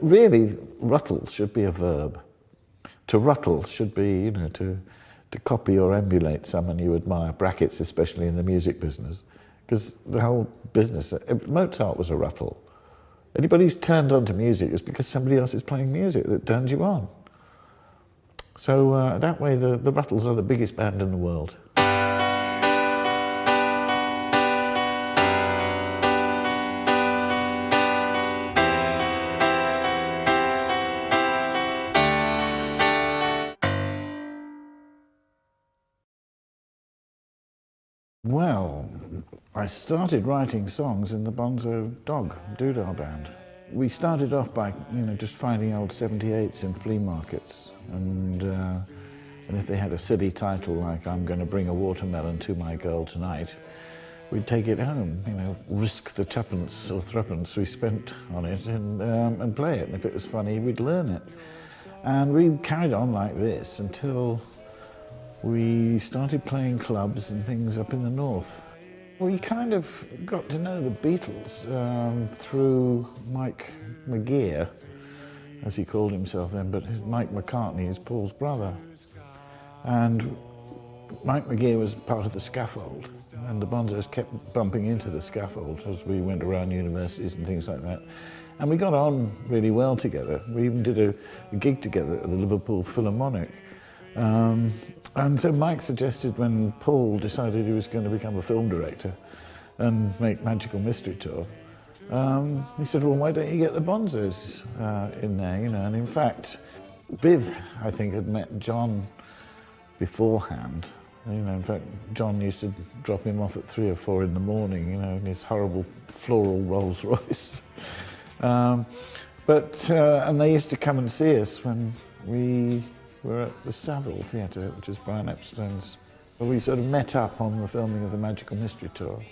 really, ruttle should be a verb. To ruttle should be, you know, to copy or emulate someone you admire, brackets especially in the music business, because the whole business, Mozart was a ruttle. Anybody who's turned on to music is because somebody else is playing music that turns you on. So that way the Rutles are the biggest band in the world. Well, I started writing songs in the Bonzo Dog Doodah band. We started off by, you know, just finding old 78s in flea markets, and if they had a silly title like "I'm going to bring a watermelon to my girl tonight," we'd take it home, you know, risk the tuppence or threepence we spent on it, and play it. And if it was funny, we'd learn it. And we carried on like this until we started playing clubs and things up in the north. We kind of got to know the Beatles through Mike McGear, as he called himself then, but Mike McCartney is Paul's brother. And Mike McGear was part of the scaffold, and the Bonzos kept bumping into the scaffold as we went around universities and things like that. And we got on really well together. We even did a gig together at the Liverpool Philharmonic. And so Mike suggested, when Paul decided he was going to become a film director and make Magical Mystery Tour, he said, well, why don't you get the Bonzos in there, you know? And in fact, Viv, I think, had met John beforehand. You know, in fact, John used to drop him off at 3 or 4 in the morning, you know, in his horrible floral Rolls Royce. And they used to come and see us when we were at the Saville Theatre, which is Brian Epstein's. Well, we sort of met up on the filming of the Magical Mystery Tour.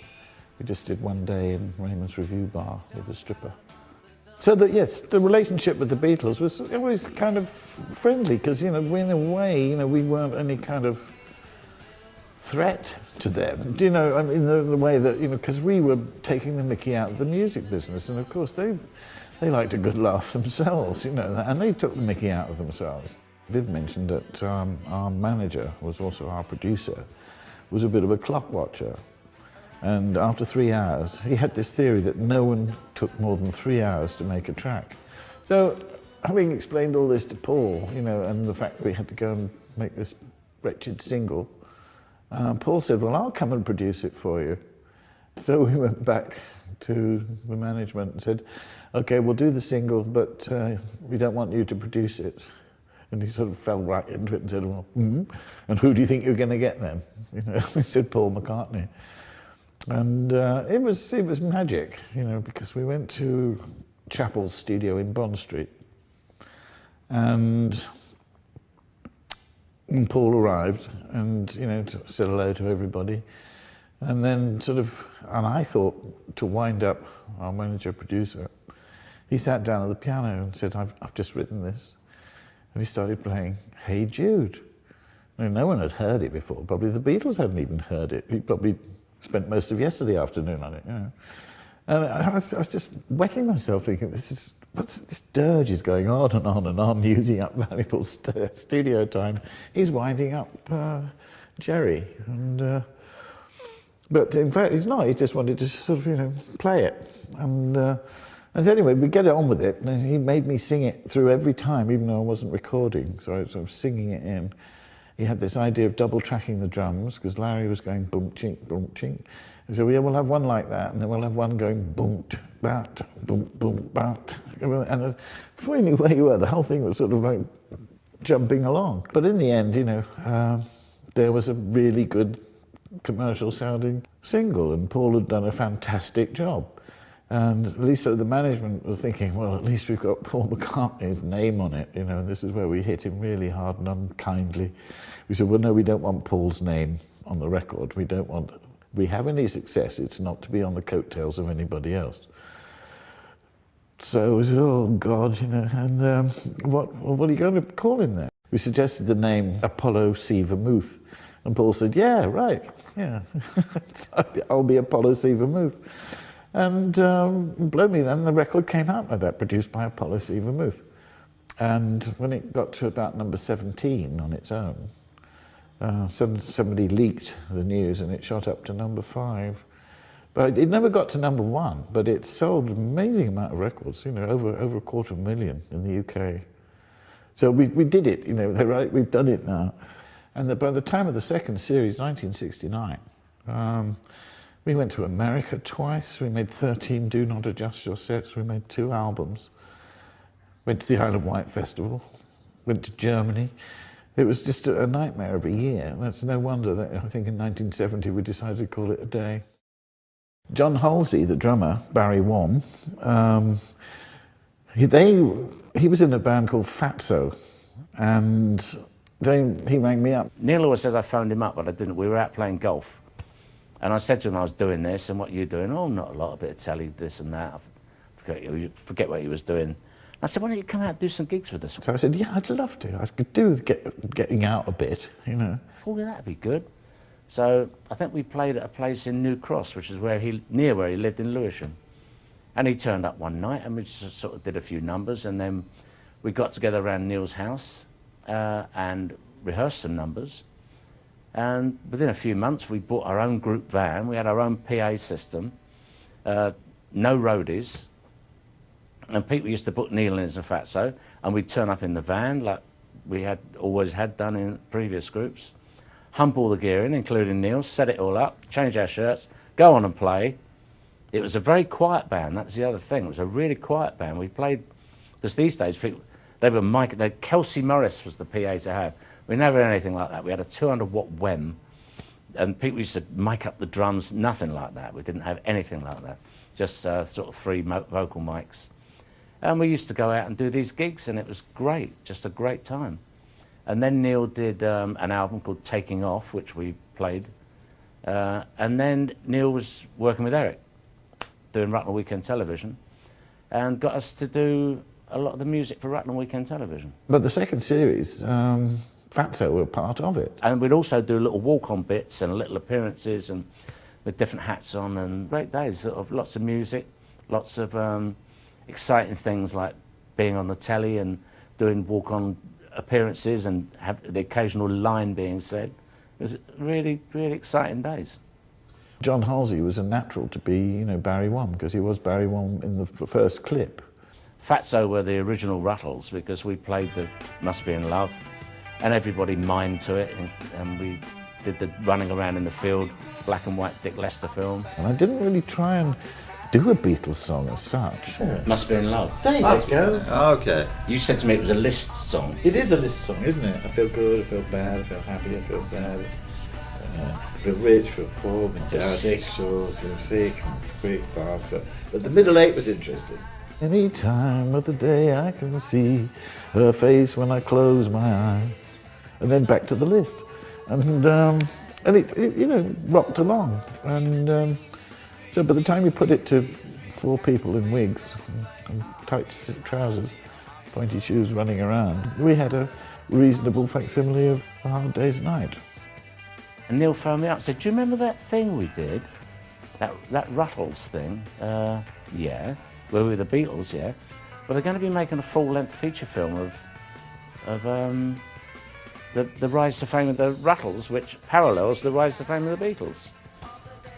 We just did one day in Raymond's Review Bar with a stripper. So that, yes, the relationship with the Beatles was always kind of friendly, because, you know, in a way, you know, we weren't any kind of threat to them. Do you know, I mean, in the way that, you know, because we were taking the mickey out of the music business, and of course they liked a good laugh themselves, you know, and they took the mickey out of themselves. Viv mentioned that our manager was also our producer, was a bit of a clock watcher. And after 3 hours, he had this theory that no one took more than 3 hours to make a track. So, having explained all this to Paul, you know, and the fact that we had to go and make this wretched single, Paul said, well, I'll come and produce it for you. So we went back to the management and said, okay, we'll do the single, but we don't want you to produce it. And he sort of fell right into it and said, well, and who do you think you're going to get then? You know, we said Paul McCartney. And it was magic, you know, because we went to Chappell's studio in Bond Street, and Paul arrived and, you know, said hello to everybody. And then and I thought, to wind up our manager-producer, he sat down at the piano and said, I've just written this. And he started playing Hey Jude. I mean, no one had heard it before. Probably the Beatles hadn't even heard it. He probably spent most of yesterday afternoon on it, you know. And I was just wetting myself thinking, this dirge is going on and on and on, using up valuable studio time. He's winding up Jerry. But in fact, he's not. He just wanted to sort of, you know, play it. And so anyway, we get on with it, and he made me sing it through every time, even though I wasn't recording, so I was sort of singing it in. He had this idea of double tracking the drums, because Larry was going boom chink, boom chink. And so we'll have one like that, and then we'll have one going boom bat, boom boom bat. And before you knew where you were, the whole thing was sort of like jumping along. But in the end, you know, there was a really good commercial sounding single, and Paul had done a fantastic job. And at least so the management was thinking, well, at least we've got Paul McCartney's name on it, you know, and this is where we hit him really hard and unkindly. We said, well, no, we don't want Paul's name on the record. We don't want, if we have any success, it's not to be on the coattails of anybody else. So we said, oh, God, you know, and what are you going to call him there? We suggested the name Apollo C. Vermouth. And Paul said, yeah, right, yeah, I'll be Apollo C. Vermouth. And blow me then, the record came out like that, produced by Apollo C. Vermouth. And when it got to about number 17 on its own, somebody leaked the news and it shot up to number 5. But it never got to number 1, but it sold an amazing amount of records, you know, over 250,000 in the UK. So we did it, you know, they're right, we've done it now. And by the time of the second series, 1969, we went to America twice. We made 13 Do Not Adjust Your Sets. We made 2 albums. Went to the Isle of Wight Festival. Went to Germany. It was just a nightmare every year. That's no wonder that I think in 1970 we decided to call it a day. John Halsey, the drummer, Barry Wom, he was in a band called Fatso, and he rang me up. Neil always says I phoned him up, but I didn't. We were out playing golf. And I said to him I was doing this, and what are you doing? Oh, not a lot, a bit of telly, this and that. I forget what he was doing. I said, why don't you come out and do some gigs with us? So I said, yeah, I'd love to. I could do with getting out a bit, you know. Oh, yeah, that'd be good. So I think we played at a place in New Cross, which is near where he lived in Lewisham. And he turned up one night and we just sort of did a few numbers, and then we got together around Neil's house and rehearsed some numbers. And within a few months, we bought our own group van. We had our own PA system, no roadies. And people used to book Neil in as a fatso, and we'd turn up in the van like we had always had done in previous groups, hump all the gear in, including Neil, set it all up, change our shirts, go on and play. It was a very quiet band. That was the other thing. It was a really quiet band. We played, because these days people, Kelsey Morris was the PA to have. We never had anything like that. We had a 200-watt WEM, and people used to mic up the drums, nothing like that. We didn't have anything like that, just sort of 3 vocal mics. And we used to go out and do these gigs, and it was great, just a great time. And then Neil did an album called Taking Off, which we played. And then Neil was working with Eric, doing Rutland Weekend Television, and got us to do a lot of the music for Rutland Weekend Television. But the second series, Fatso were part of it. And we'd also do little walk-on bits and little appearances and with different hats on, and great days, sort of lots of music, lots of exciting things like being on the telly and doing walk-on appearances and have the occasional line being said. It was really, really exciting days. John Halsey was a natural to be, you know, Barry Wom, because he was Barry Wom in the first clip. Fatso were the original Rutles, because we played the Must Be in Love, and everybody mimed to it, and we did the running around in the field, black and white Dick Lester film. And I didn't really try and do a Beatles song as such. Yeah. Must Be in Love. There you go. Okay. You said to me it was a list song. It is a list song, isn't it? I feel good, I feel bad, I feel happy, I feel sad. I feel rich, I feel poor, I feel sick. Sure, I feel sick, quick, fast. But the middle 8 was interesting. Any time of the day I can see her face when I close my eyes. And then back to the list. And it you know, rocked along. And so by the time you put it to 4 people in wigs and tight trousers, pointy shoes running around, we had a reasonable facsimile of A Hard Day's Night. And Neil phoned me up and said, do you remember that thing we did? That Rutles thing? Yeah. Where we were the Beatles, yeah. Well, they're going to be making a full-length feature film of the rise to fame of the Rutles, which parallels the rise to fame of the Beatles.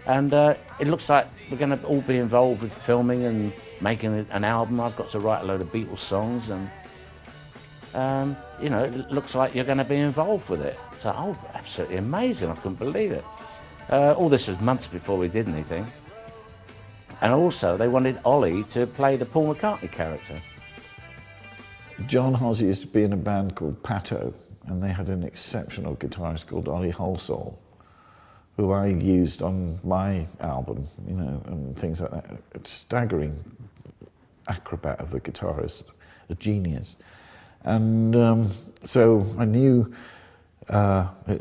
And it looks like we're going to all be involved with filming and making an album. I've got to write a load of Beatles songs, and you know, it looks like you're going to be involved with it. So, oh, absolutely amazing! I couldn't believe it. All this was months before we did anything. And also, they wanted Ollie to play the Paul McCartney character. John Halsey used to be in a band called Pato, and they had an exceptional guitarist called Ollie Holsall, who I used on my album, you know, and things like that. A staggering acrobat of a guitarist, a genius. And so I knew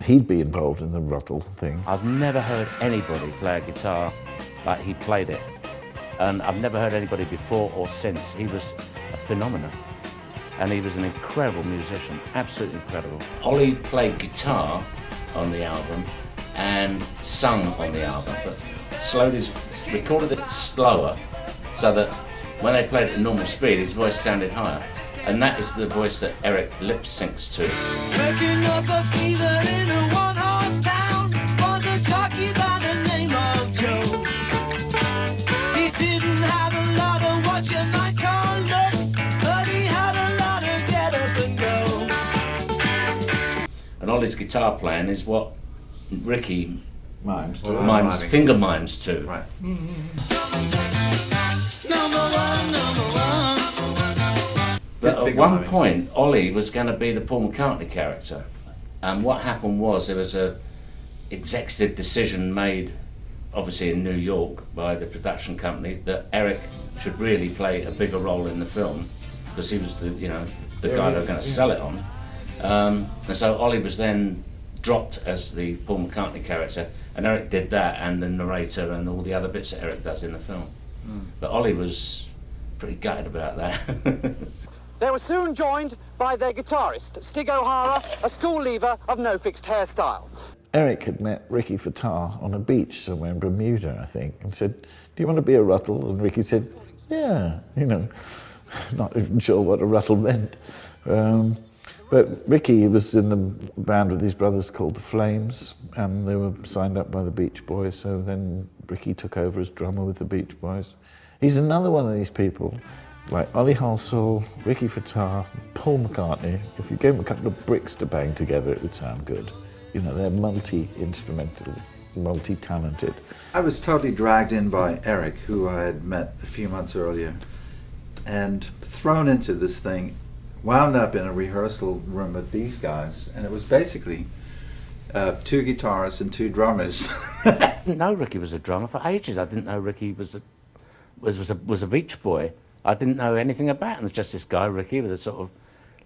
he'd be involved in the Rutle thing. I've never heard anybody play a guitar like he played it. And I've never heard anybody before or since. He was a phenomenon. And he was an incredible musician, absolutely incredible. Ollie played guitar on the album and sung on the album, but slowed his recorded it slower so that when they played it at normal speed, his voice sounded higher. And that is the voice that Eric lip syncs to. Waking up a fever in a one-horse town was a jockey by the name of Joe. He didn't have a lot of what you might call luck, but he had a lot of get up and go. And Ollie's guitar playing is what Ricky Mimes. finger mimes to. Right. Number one. But at Finger one miming. point, Ollie was going to be the Paul McCartney character. And what happened was there was a executive decision made, obviously in New York, by the production company that Eric should really play a bigger role in the film because he was the guy they were going to sell it on. And so Ollie was then dropped as the Paul McCartney character, and Eric did that and the narrator and all the other bits that Eric does in the film. But Ollie was pretty gutted about that. They were soon joined by their guitarist, Stig O'Hara, a school leaver of no fixed hairstyle. Eric had met Ricky Fattar on a beach somewhere in Bermuda, I think, and said, "Do you want to be a Rutle?" And Ricky said, "Yeah," not even sure what a Rutle meant. But Ricky was in a band with his brothers called the Flames, and they were signed up by the Beach Boys, so then Ricky took over as drummer with the Beach Boys. He's another one of these people, like Ollie Halsall, Ricky Fattar, Paul McCartney. If you gave them a couple of bricks to bang together, it would sound good. They're multi-instrumental, multi-talented. I was totally dragged in by Eric, who I had met a few months earlier, and thrown into this thing, wound up in a rehearsal room with these guys, and it was basically 2 guitarists and 2 drummers. I didn't know Ricky was a drummer for ages. I didn't know Ricky was a Beach Boy. I didn't know anything about him. It was just this guy, Ricky, with a sort of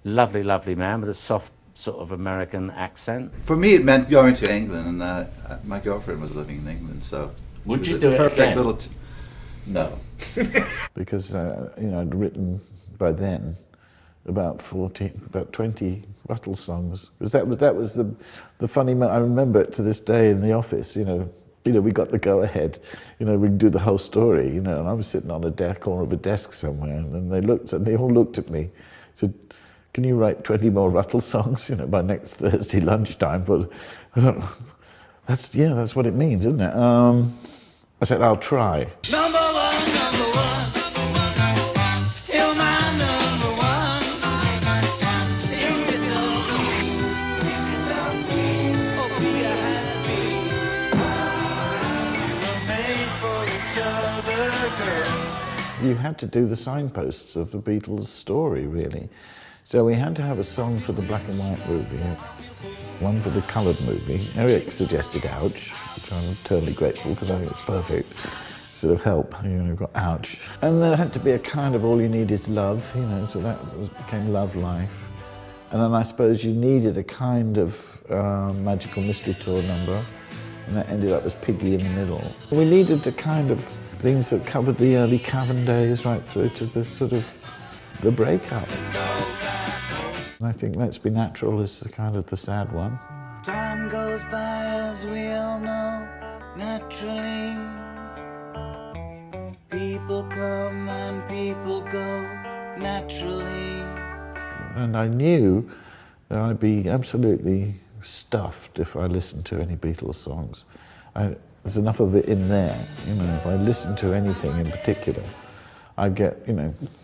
lovely, lovely man with a soft sort of American accent. For me, it meant going to England, and my girlfriend was living in England, so Would it you was do a it perfect again? little no. Because I'd written by then about 20 Rutles songs. Because that was the funny. I remember it to this day in the office. We got the go-ahead. We can do the whole story. And I was sitting on a corner of a desk somewhere, and they all looked at me, said, "Can you write 20 more Rutles songs? By next Thursday lunchtime?" But I don't. That's what it means, isn't it? I said, "I'll try." Number one. You're my number one. You're so clean. Oh, Peter has been. We're made for each other, girl. You had to do the signposts of the Beatles' story, really. So we had to have a song for the black and white movie, one for the coloured movie. Eric suggested Ouch, which I'm totally grateful because I think it's perfect sort of help. You've got Ouch. And there had to be a kind of All You Need Is Love, so that became Love Life. And then I suppose you needed a kind of Magical Mystery Tour number, and that ended up as Piggy in the Middle. We needed the kind of things that covered the early Cavern days right through to the sort of the breakup. And I think Let's Be Natural is the kind of the sad one. Time goes by, as we all know, naturally. People come and people go, naturally. And I knew that I'd be absolutely stuffed if I listened to any Beatles songs. There's enough of it in there. If I listened to anything in particular, I'd get,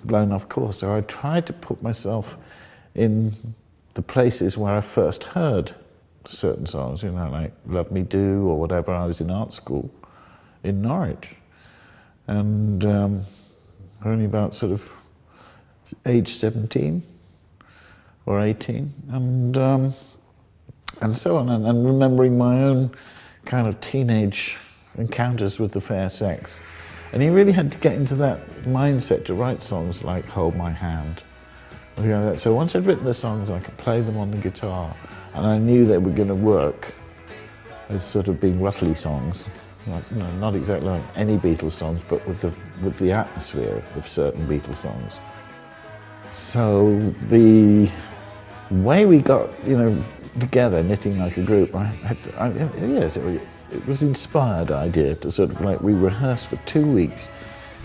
blown off course. So I tried to put myself in the places where I first heard certain songs, like Love Me Do or whatever. I was in art school in Norwich. And only about sort of age 17 or 18. And so on. And remembering my own kind of teenage encounters with the fair sex. And you really had to get into that mindset to write songs like Hold My Hand. So once I'd written the songs, I could play them on the guitar, and I knew they were going to work as sort of being Rutley songs. Not exactly like any Beatles songs, but with the atmosphere of certain Beatles songs. So the way we got, together, knitting like a group, it was an inspired idea to sort of like, we rehearsed for 2 weeks.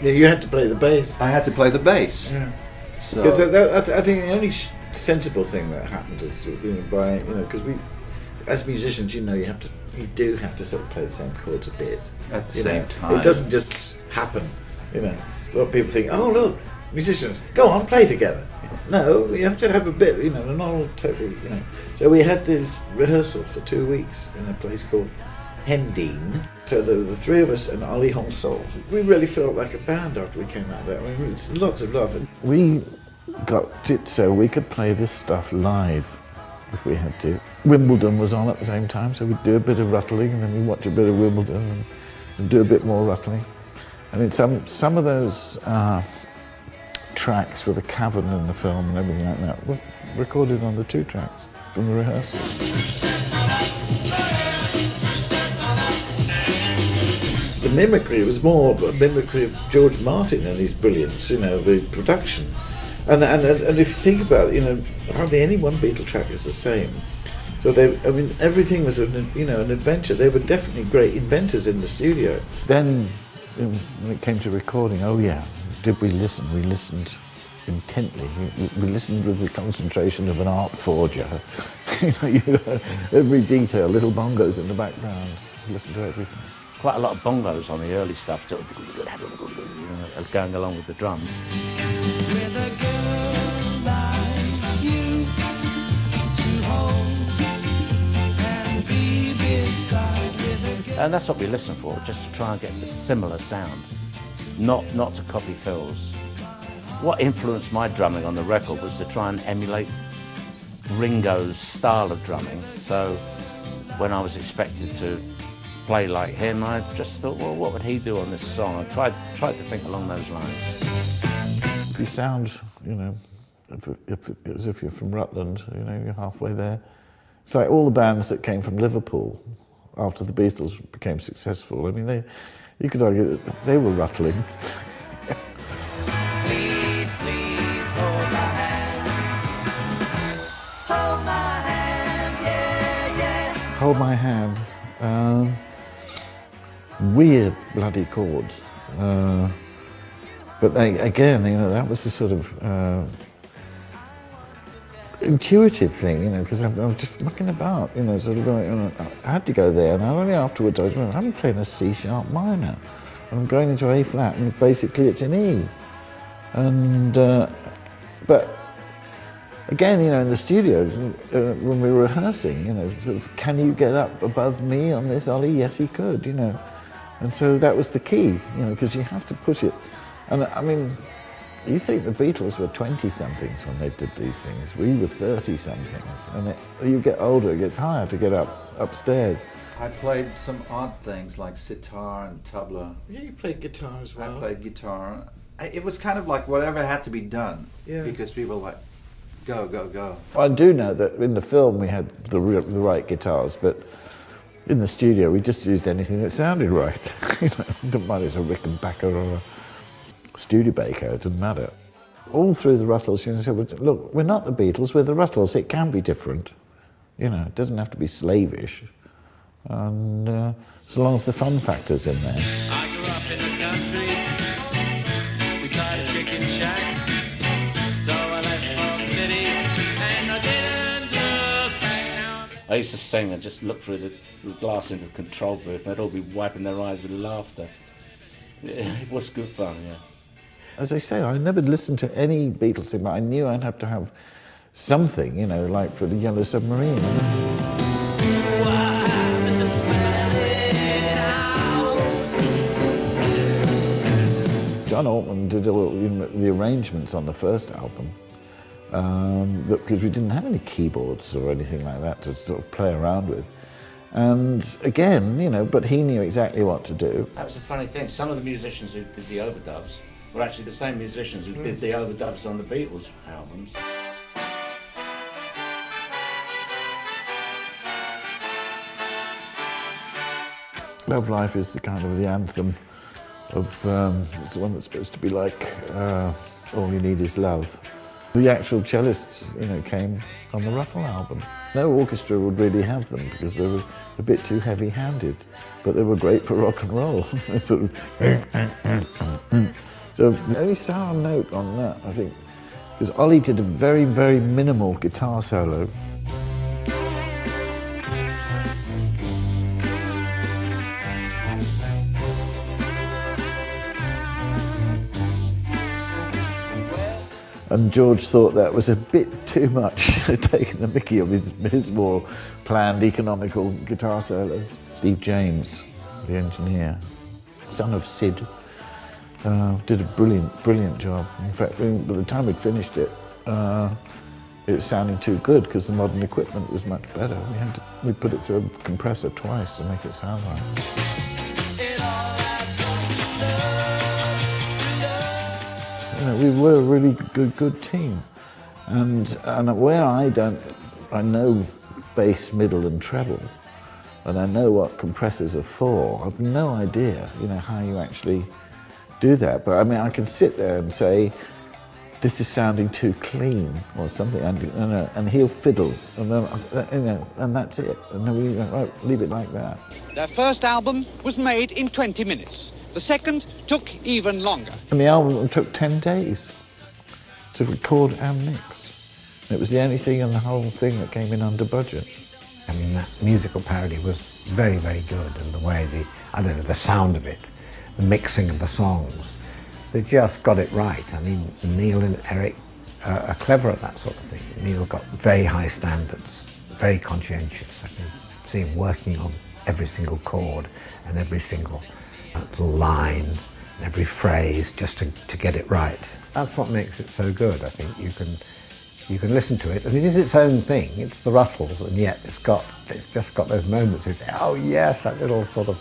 Yeah, you had to play the bass. I had to play the bass. Yeah. So Because I think the only sensible thing that happened is, because we, as musicians, you do have to sort of play the same chords a bit. at the same time. It doesn't just happen, A lot of people think, oh look, musicians, go on, play together. No, you have to have a bit, they're not all totally, So we had this rehearsal for 2 weeks in a place called Hendeen. So there were the three of us and Ollie Honsol. We really felt like a band after we came out there. I mean, it's lots of love. We got it so we could play this stuff live if we had to. Wimbledon was on at the same time, so we'd do a bit of Rutling and then we'd watch a bit of Wimbledon and do a bit more Rutling. I mean, some of those tracks for the cavern in the film and everything like that were recorded on the 2 tracks from the rehearsals. The mimicry was more a mimicry of George Martin and his brilliance, the production. And if you think about it, hardly any one Beatle track is the same. So everything was an adventure. They were definitely great inventors in the studio. Then, when it came to recording, oh yeah, did we listen? We listened intently. We listened with the concentration of an art forger. Every detail, little bongos in the background. Listen to everything. Quite a lot of bongos on the early stuff, going along with the drums. With a girl like you to hold and be beside with a girl. And that's what we listen for, just to try and get a similar sound, not to copy Phil's. What influenced my drumming on the record was to try and emulate Ringo's style of drumming. So when I was expected to play like him, I just thought, well, what would he do on this song? I tried to think along those lines. If you sound, as if you're from Rutland, you're halfway there. It's like all the bands that came from Liverpool after the Beatles became successful. I mean, you could argue that they were Rutling. Please, please hold my hand. Hold my hand, yeah, yeah. Hold My Hand. Weird bloody chords. But again, that was the sort of intuitive thing, because I was just mucking about, sort of going, I had to go there, and only afterwards I was going, I'm playing a C-sharp minor, and I'm going into A flat, and basically it's an E. And, but again, in the studio, when we were rehearsing, sort of, can you get up above me on this, Ollie? Yes, he could, And so that was the key, because you have to push it. And I mean, you think the Beatles were 20-somethings when they did these things. We were 30-somethings. And you get older, it gets higher to get upstairs. I played some odd things like sitar and tabla. Yeah, you played guitar as well. I played guitar. It was kind of like whatever had to be done. Yeah. Because people were like, go, go, go. I do know that in the film we had the right guitars, but in the studio we just used anything that sounded right. Didn't matter if it was a Rickenbacker or a Studebaker, it didn't matter. All through the Rutles, said, well, look, we're not the Beatles, we're the Rutles. It can be different. It doesn't have to be slavish. And so long as the fun factor's in there. I grew up in the country, beside a chicken shack. So I left for the city, and I didn't look back now. I used to sing and just look through the glass into the control booth, and they'd all be wiping their eyes with laughter. It was good fun, yeah. As I say, I never listened to any Beatles thing, but I knew I'd have to have something, like for the Yellow Submarine. John Altman did all the arrangements on the first album, because we didn't have any keyboards or anything like that to sort of play around with. And again, but he knew exactly what to do. That was a funny thing. Some of the musicians who did the overdubs were actually the same musicians who did the overdubs on the Beatles albums. Love Life is the kind of the anthem of, it's the one that's supposed to be like, All You Need Is Love. The actual cellists, came on the Rutles album. No orchestra would really have them because they were a bit too heavy-handed, but they were great for rock and roll. Sort of. So the only sour note on that, I think, because Ollie did a very, very minimal guitar solo. And George thought that was a bit too much, taking the mickey of his more planned, economical guitar solos. Steve James, the engineer, son of Sid, did a brilliant job. In fact, by the time we'd finished it, it was sounding too good because the modern equipment was much better. We put it through a compressor twice to make it sound right. We were a really good team, and where I know bass, middle, and treble, and I know what compressors are for. I've no idea, how you actually do that. But I mean, I can sit there and say, "This is sounding too clean" or something, and he'll fiddle, and then and that's it. And then we went, right, leave it like that. Their first album was made in 20 minutes. The second took even longer. And the album took 10 days to record and mix. It was the only thing in the whole thing that came in under budget. I mean, that musical parody was very, very good, and the way the sound of it, the mixing of the songs, they just got it right. I mean, Neil and Eric are clever at that sort of thing. Neil got very high standards, very conscientious. I can see him working on every single chord and every single little line, every phrase, just to get it right. That's what makes it so good. I think you can listen to it, and it is its own thing. It's the Rutles, and yet it's just got those moments where you say, oh yes, that little sort of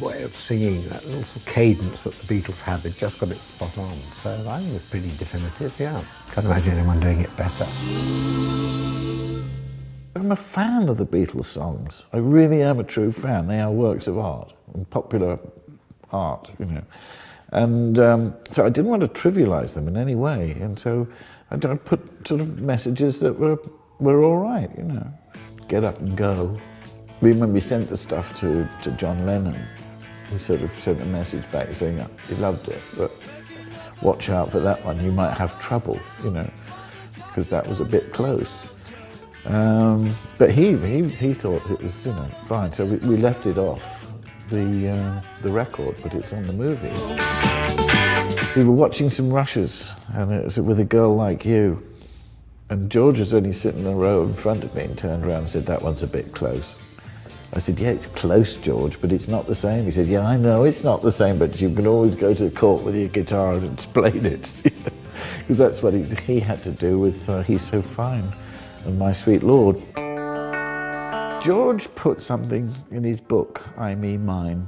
way of singing, that little sort of cadence that the Beatles had. They've just got it spot on. So I think it's pretty definitive. Yeah, can't imagine anyone doing it better. I'm a fan of the Beatles songs. I really am a true fan. They are works of art, and popular art, And so I didn't want to trivialize them in any way. And so I put sort of messages that were all right, Get up and go. When we sent the stuff to John Lennon, he sort of sent a message back saying, he loved it, but watch out for that one. You might have trouble, because that was a bit close. But he thought it was fine, so we left it off the record, but it's on the movie. We were watching some rushes, and it was with A Girl Like You, and George was only sitting in a row in front of me and turned around and said, that one's a bit close. I said, yeah, it's close, George, but it's not the same. He says, yeah, I know it's not the same, but you can always go to the court with your guitar and explain it. Because that's what he had to do with He's So Fine and My Sweet Lord. George put something in his book, I, Me, Mine,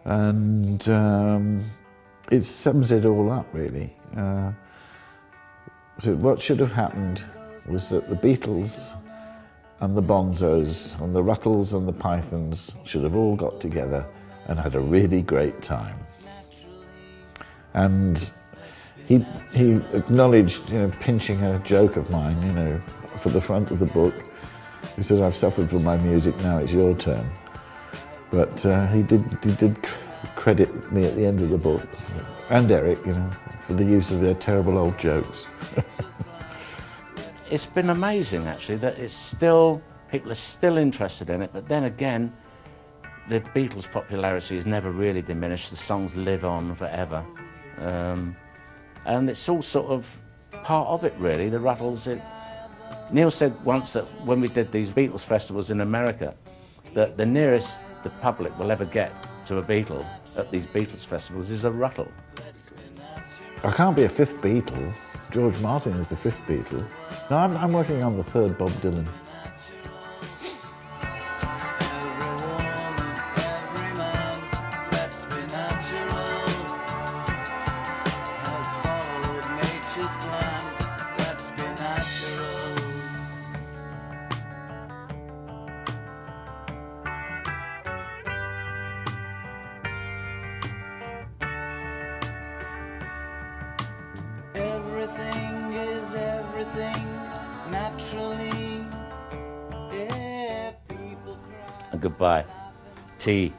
and it sums it all up, really. So what should have happened was that the Beatles and the Bonzos and the Rutles and the Pythons should have all got together and had a really great time. And he acknowledged, pinching a joke of mine, for the front of the book. He said, I've suffered for my music, now it's your turn. But he did credit me at the end of the book, and Eric, for the use of their terrible old jokes. It's been amazing, actually, that people are still interested in it, but then again, the Beatles' popularity has never really diminished. The songs live on forever. And it's all sort of part of it, really. The Rutles, Neil said once that when we did these Beatles festivals in America, that the nearest the public will ever get to a Beatle at these Beatles festivals is a Ruttle. I can't be a fifth Beatle. George Martin is the fifth Beatle. No, I'm working on the third Bob Dylan. Every everything is everything naturally. Yeah, people cry. And goodbye. Tea.